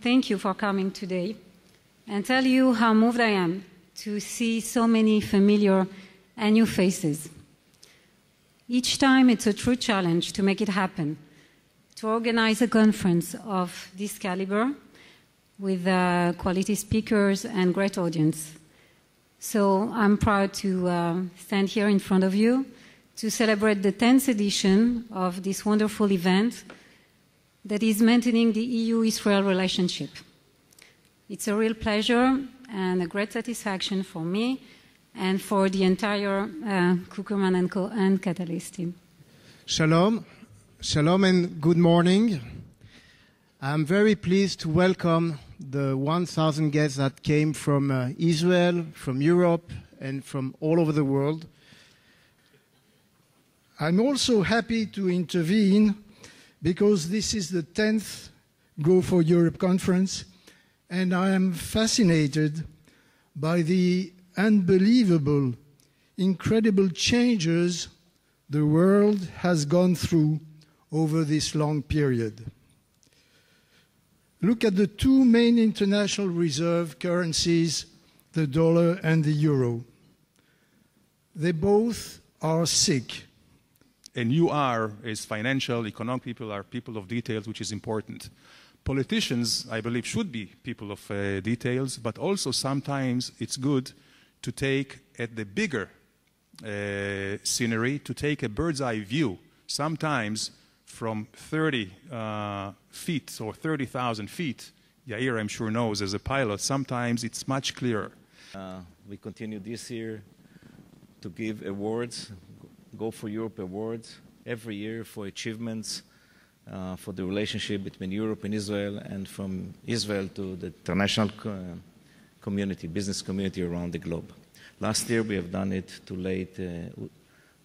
thank you for coming today and tell you how moved I am to see so many familiar and new faces. Each time it's a true challenge to make it happen, to organize a conference of this caliber with quality speakers and great audience. So I'm proud to stand here in front of you to celebrate the 10th edition of this wonderful event that is maintaining the EU-Israel relationship. It's a real pleasure and a great satisfaction for me and for the entire Kuckerman & Co. and Catalyst team. Shalom. Shalom and good morning. I'm very pleased to welcome the 1,000 guests that came from Israel, from Europe, and from all over the world. I'm also happy to intervene because this is the 10th Go for Europe conference, and I am fascinated by the unbelievable, incredible changes the world has gone through over this long period. Look at the two main international reserve currencies, the dollar and the euro. They both are sick. And you are, as financial, economic people, are people of details, which is important. Politicians, I believe, should be people of details, but also sometimes it's good to take at the bigger scenery, to take a bird's eye view. Sometimes from 30 feet or 30,000 feet, Yair, I'm sure, knows as a pilot, sometimes it's much clearer. We continue this year to give awards, Go for Europe awards, every year for achievements for the relationship between Europe and Israel, and from Israel to the international community, business community around the globe. Last year we have done it to late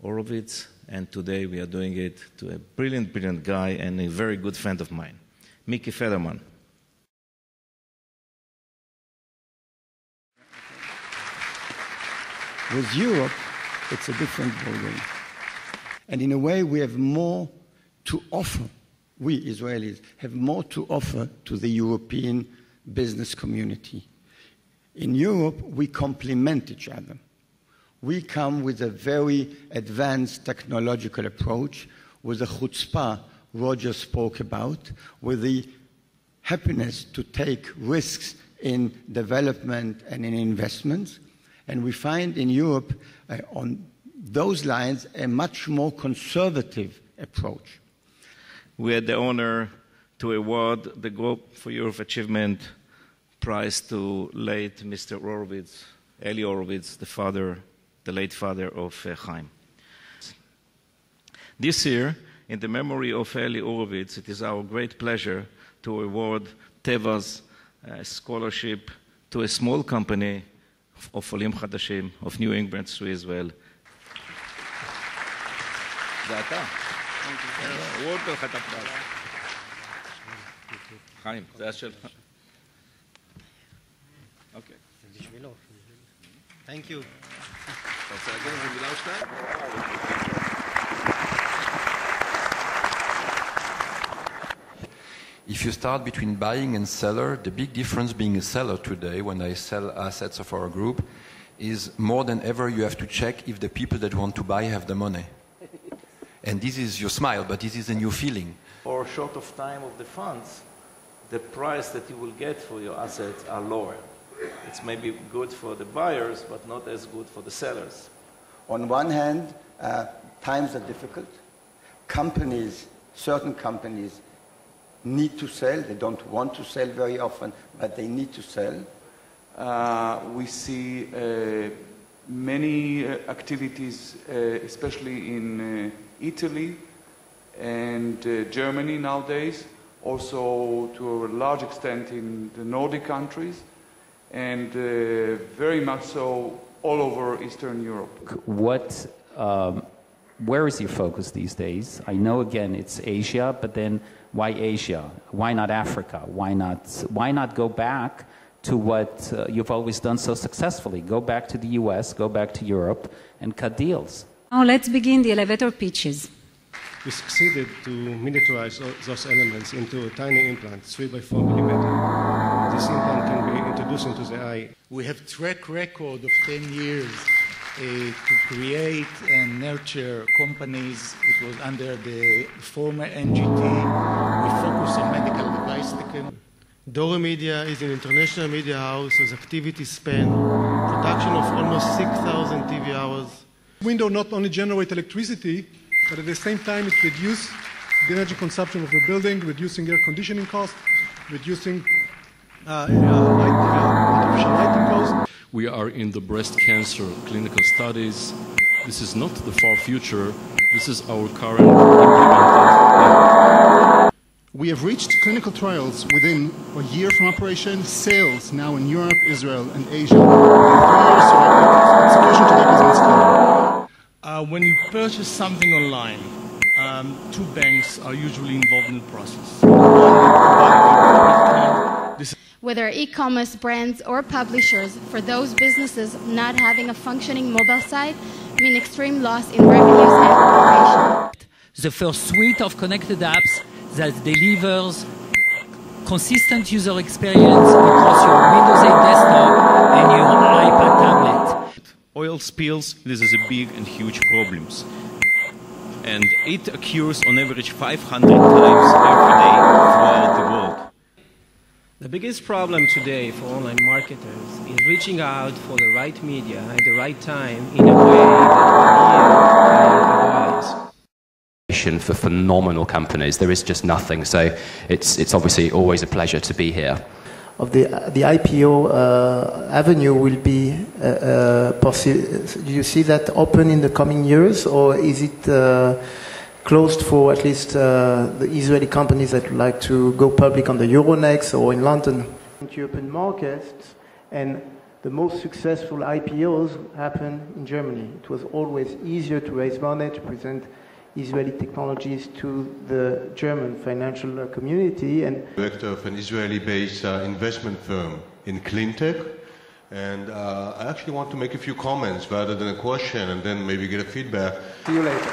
Horowitz, and today we are doing it to a brilliant, brilliant guy and a very good friend of mine, Mickey Federman. With Europe, it's a different ballgame. And in a way, we have more to offer. We, Israelis, have more to offer to the European business community. In Europe, we complement each other. We come with a very advanced technological approach, with the chutzpah Roger spoke about, with the happiness to take risks in development and in investments. And we find in Europe, on those lines, a much more conservative approach. We had the honor to award the Go for Europe Achievement Prize to late Mr. Horowitz, Eli Horowitz, the late father of Chaim. This year, in the memory of Eli Horowitz, it is our great pleasure to award Teva's scholarship to a small company of Olim Chadashim, of new immigrants to Israel. זה אתה. הוא עוד לך את הפרס. חיים, זה היה שלך. אוקיי. זה בשבילו. Thank you. אתה רוצה להגיד איזה מילה או שתיים? If you start between buying and seller, the big difference being a seller today, when I sell assets of our group, is more than ever you have to check if the people that want to buy have the money. And this is your smile, but this is a new feeling. For a short of time of the funds, the price that you will get for your assets are lower. It's maybe good for the buyers, but not as good for the sellers. On one hand, times are difficult. Certain companies need to sell. They don't want to sell very often, but they need to sell. We see many activities, especially in Italy and Germany nowadays, also to a large extent in the Nordic countries, and very much so all over Eastern Europe. Where is your focus these days? I know, again, it's Asia, but then why Asia? Why not Africa? Why not go back to what you've always done so successfully? Go back to the US, go back to Europe, and cut deals. Now let's begin the elevator pitches. We succeeded to miniaturize those elements into a tiny implant, 3 by 4 millimeter. this implant can be introduced into the eye. We have track record of 10 years to create and nurture companies. It was under the former NGT. We focus on medical device technology. Dora Media is an international media house with activity span, production of almost 6,000 TV hours. Window not only generate electricity, but at the same time it reduces the energy consumption of the building, reducing air conditioning costs, reducing artificial lighting costs. We are in the breast cancer clinical studies. This is not the far future. This is our current implemented. We have reached clinical trials within a year from operation, sales now in Europe, Israel, and Asia. Execution to the business plan. When you purchase something online, two banks are usually involved in the process. Whether e-commerce brands or publishers, for those businesses not having a functioning mobile site mean extreme loss in revenues and operation. The first suite of connected apps that delivers consistent user experience across your Windows 8 desktop and your iPad tablet. Oil spills, this is a big and huge problem. And it occurs on average 500 times every day throughout the world. The biggest problem today for online marketers is reaching out for the right media at the right time in a way that will yield ROIs. For phenomenal companies, there is just nothing. So it's obviously always a pleasure to be here. Of the IPO avenue will be do you see that open in the coming years, or is it closed for at least the Israeli companies that would like to go public on the Euronext or in London? European markets, and the most successful IPOs happen in Germany. It was always easier to raise money, to present Israeli technologies to the German financial community. And director of an Israeli-based investment firm in cleantech, and I actually want to make a few comments rather than a question, and then maybe get a feedback. See you later.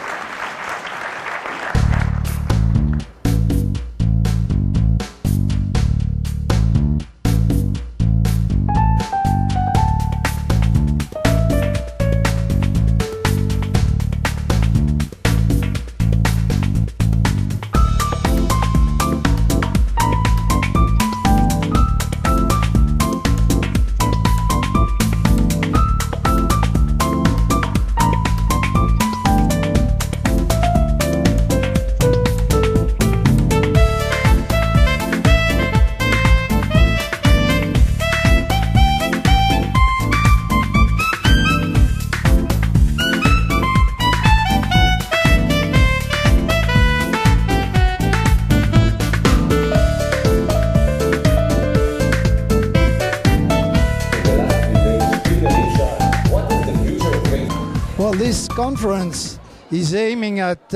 Well, this conference is aiming at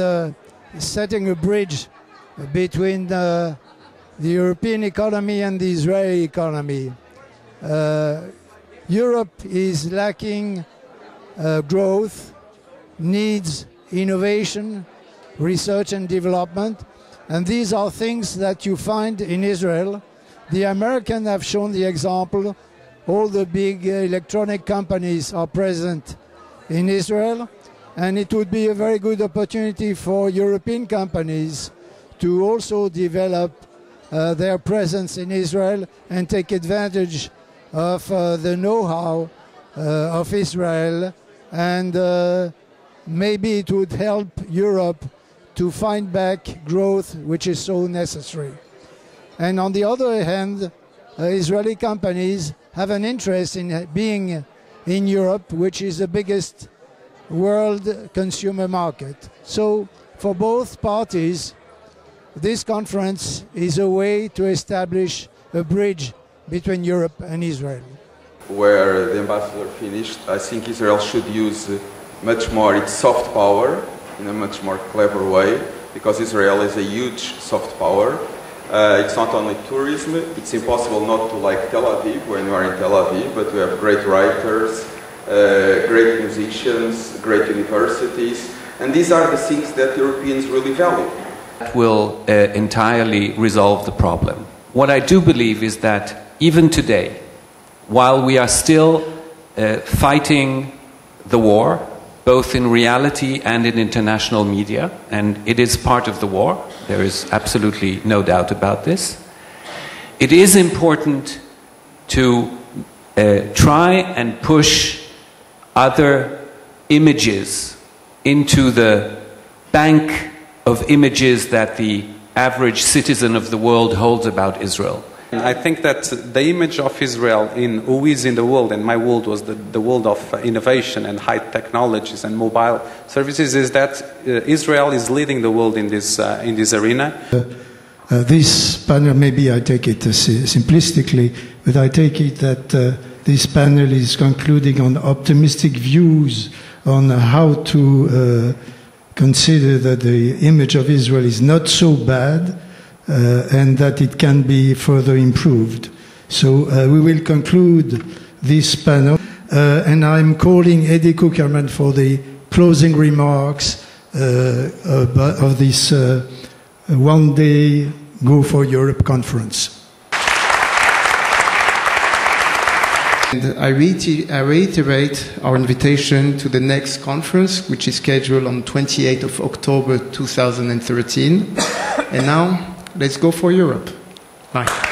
setting a bridge between the European economy and the Israeli economy. Europe is lacking growth, needs innovation, research and development, and these are things that you find in Israel. The Americans have shown the example. All the big electronic companies are present in Israel, and it would be a very good opportunity for European companies to also develop their presence in Israel and take advantage of the know-how of Israel, and maybe it would help Europe to find back growth, which is so necessary. And on the other hand, Israeli companies have an interest in being in Europe, which is the biggest world consumer market. So for both parties, this conference is a way to establish a bridge between Europe and Israel. Where the ambassador finished, I think Israel should use much more its soft power in a much more clever way, because Israel is a huge soft power. It's not only tourism, it's impossible not to like Tel Aviv when you are in Tel Aviv, but we have great writers, great musicians, great universities, and these are the things that Europeans really value. That will entirely resolve the problem. What I do believe is that even today, while we are still fighting the war, both in reality and in international media, and it is part of the war, there is absolutely no doubt about this, it is important to try and push other images into the bank of images that the average citizen of the world holds about Israel. I think that the image of Israel in who is in the world, and my world was the world of innovation and high technologies and mobile services, is that Israel is leading the world in this arena. This panel, maybe I take it simplistically, but I take it that this panel is concluding on optimistic views on how to consider that the image of Israel is not so bad and that it can be further improved. So we will conclude this panel and I'm calling Eddie Kuckerman for the closing remarks of this one-day Go for Europe conference. And I reiterate our invitation to the next conference, which is scheduled on 28th of October 2013. And now, let's go for Europe. Bye.